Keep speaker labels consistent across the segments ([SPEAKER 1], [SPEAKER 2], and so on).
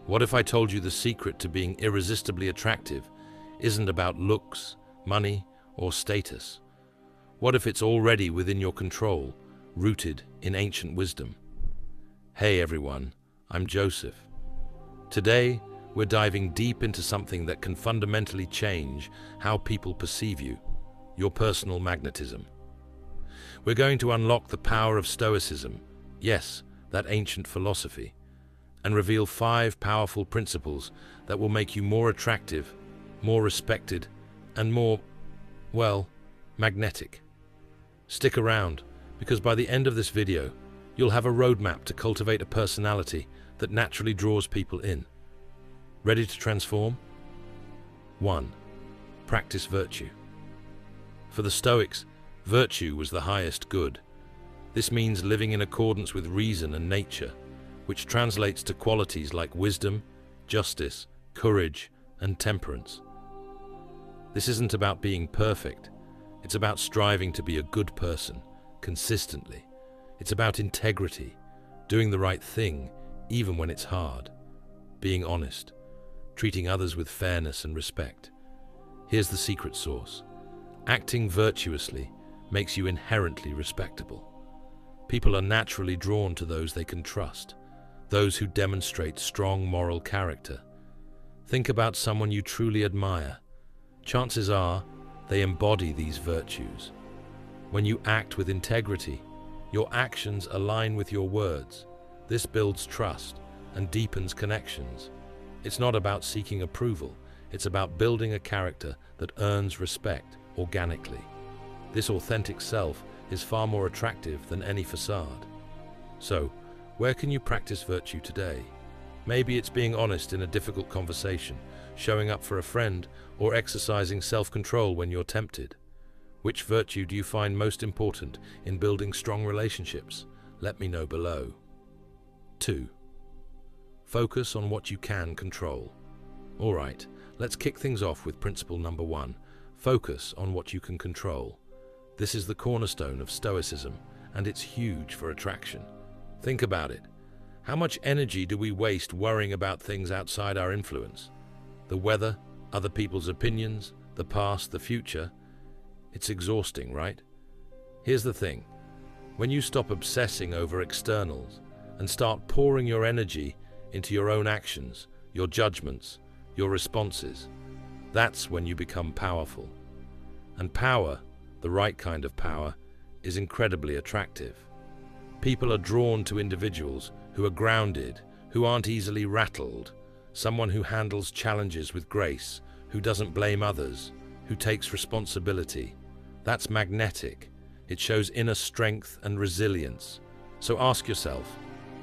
[SPEAKER 1] What if I told you the secret to being irresistibly attractive isn't about looks, money, or status? What if it's already within your control, rooted in ancient wisdom? Hey everyone, I'm Joseph. Today, we're diving deep into something that can fundamentally change how people perceive you, your personal magnetism. We're going to unlock the power of Stoicism, yes, that ancient philosophy, and reveal 5 powerful principles that will make you more attractive, more respected, and more, well, magnetic. Stick around, because by the end of this video, you'll have a roadmap to cultivate a personality that naturally draws people in. Ready to transform? 1. Practice virtue. For the Stoics, virtue was the highest good. This means living in accordance with reason and nature, which translates to qualities like wisdom, justice, courage, and temperance. This isn't about being perfect. It's about striving to be a good person, consistently. It's about integrity, doing the right thing, even when it's hard, being honest, treating others with fairness and respect. Here's the secret sauce. Acting virtuously makes you inherently respectable. People are naturally drawn to those they can trust, those who demonstrate strong moral character. Think about someone you truly admire. Chances are they embody these virtues. When you act with integrity, your actions align with your words. This builds trust and deepens connections. It's not about seeking approval. It's about building a character that earns respect organically. This authentic self is far more attractive than any facade. So, where can you practice virtue today? Maybe it's being honest in a difficult conversation, showing up for a friend, or exercising self-control when you're tempted. Which virtue do you find most important in building strong relationships? Let me know below. 2. Focus on what you can control. All right, let's kick things off with principle number 1. Focus on what you can control. This is the cornerstone of Stoicism, and it's huge for attraction. Think about it. How much energy do we waste worrying about things outside our influence? The weather, other people's opinions, the past, the future. It's exhausting, right? Here's the thing. When you stop obsessing over externals and start pouring your energy into your own actions, your judgments, your responses, that's when you become powerful. And power, the right kind of power, is incredibly attractive. People are drawn to individuals who are grounded, who aren't easily rattled, someone who handles challenges with grace, who doesn't blame others, who takes responsibility. That's magnetic. It shows inner strength and resilience. So ask yourself,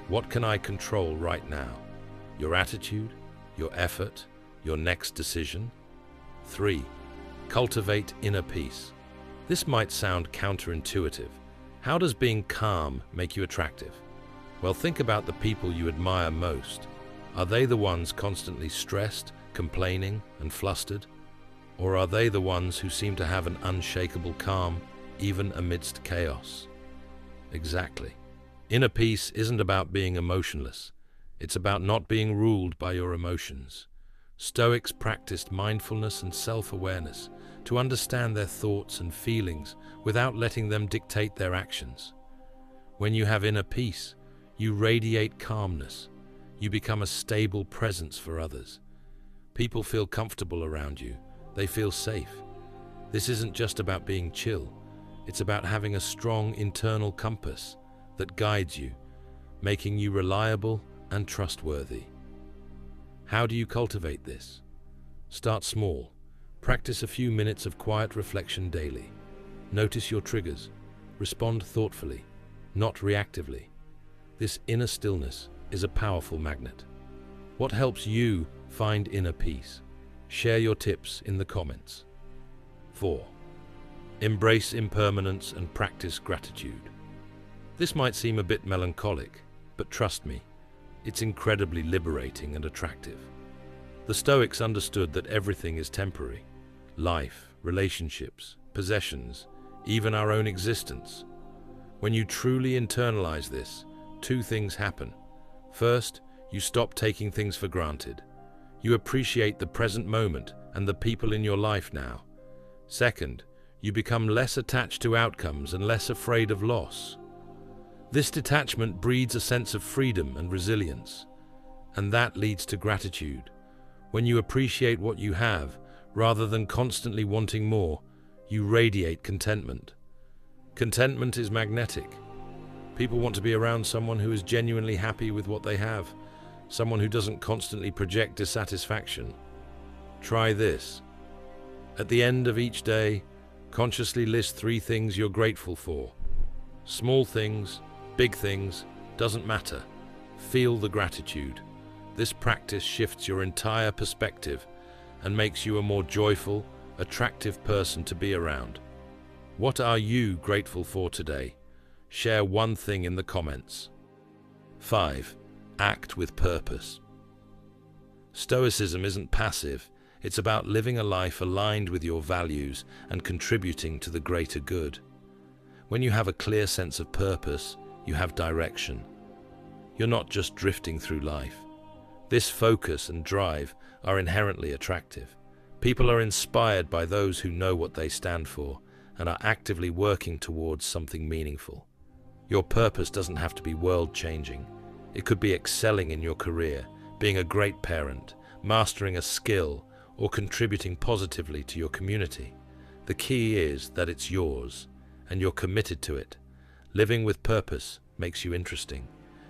[SPEAKER 1] what can I control right now? Your attitude, your effort, your next decision? 3. Cultivate inner peace. This might sound counterintuitive. How does being calm make you attractive? Well, think about the people you admire most. Are they the ones constantly stressed, complaining, and flustered? Or are they the ones who seem to have an unshakable calm, even amidst chaos? Exactly. Inner peace isn't about being emotionless. It's about not being ruled by your emotions. Stoics practiced mindfulness and self-awareness to understand their thoughts and feelings without letting them dictate their actions. When you have inner peace, you radiate calmness. You become a stable presence for others. People feel comfortable around you. They feel safe. This isn't just about being chill. It's about having a strong internal compass that guides you, making you reliable and trustworthy. How do you cultivate this? Start small. Practice a few minutes of quiet reflection daily. Notice your triggers. Respond thoughtfully, not reactively. This inner stillness is a powerful magnet. What helps you find inner peace? Share your tips in the comments. 4. Embrace impermanence and practice gratitude. This might seem a bit melancholic, but trust me, it's incredibly liberating and attractive. The Stoics understood that everything is temporary. Life, relationships, possessions, even our own existence. When you truly internalize this, 2 things happen. First, you stop taking things for granted. You appreciate the present moment and the people in your life now. Second, you become less attached to outcomes and less afraid of loss. This detachment breeds a sense of freedom and resilience, and that leads to gratitude. When you appreciate what you have, rather than constantly wanting more, you radiate contentment. Contentment is magnetic. People want to be around someone who is genuinely happy with what they have, someone who doesn't constantly project dissatisfaction. Try this. At the end of each day, consciously list 3 things you're grateful for. Small things, big things, doesn't matter. Feel the gratitude. This practice shifts your entire perspective and makes you a more joyful, attractive person to be around. What are you grateful for today? Share one thing in the comments. 5. Act with purpose. Stoicism isn't passive. It's about living a life aligned with your values and contributing to the greater good. When you have a clear sense of purpose, you have direction. You're not just drifting through life. This focus and drive are inherently attractive. People are inspired by those who know what they stand for and are actively working towards something meaningful. Your purpose doesn't have to be world-changing. It could be excelling in your career, being a great parent, mastering a skill, or contributing positively to your community. The key is that it's yours, and you're committed to it. Living with purpose makes you interesting.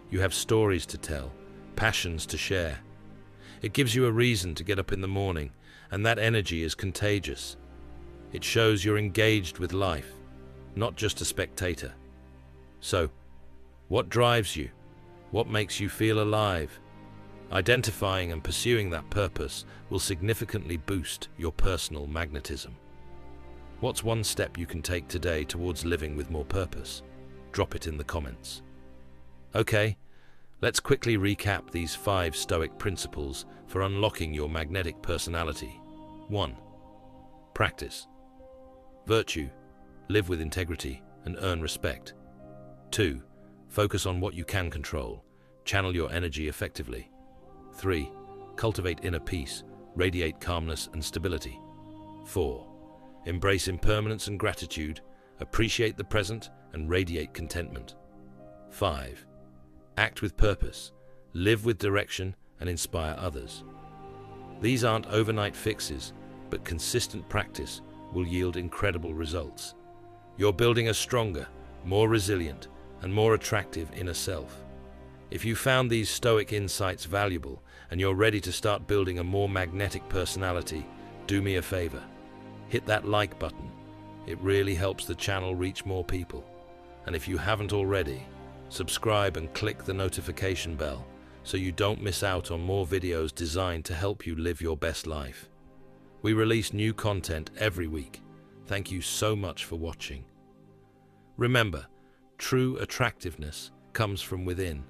[SPEAKER 1] You have stories to tell, passions to share. It gives you a reason to get up in the morning, and that energy is contagious. It shows you're engaged with life, not just a spectator. So, what drives you? What makes you feel alive? Identifying and pursuing that purpose will significantly boost your personal magnetism. What's one step you can take today towards living with more purpose? Drop it in the comments. Okay, let's quickly recap these 5 Stoic principles for unlocking your magnetic personality. 1. Practice. Virtue. Live with integrity and earn respect. 2. Focus on what you can control. Channel your energy effectively. 3. Cultivate inner peace. Radiate calmness and stability. 4. Embrace impermanence and gratitude. Appreciate the present and radiate contentment. 5. Act with purpose. Live with direction and inspire others. These aren't overnight fixes, but consistent practice will yield incredible results. You're building a stronger, more resilient, and more attractive inner self. If you found these Stoic insights valuable and you're ready to start building a more magnetic personality, do me a favor. Hit that like button. It really helps the channel reach more people. And if you haven't already, subscribe and click the notification bell so you don't miss out on more videos designed to help you live your best life. We release new content every week. Thank you so much for watching. Remember, true attractiveness comes from within.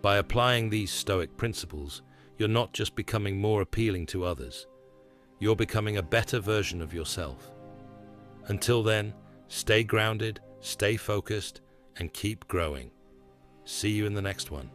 [SPEAKER 1] By applying these Stoic principles, you're not just becoming more appealing to others, you're becoming a better version of yourself. Until then, stay grounded, stay focused, and keep growing. See you in the next one.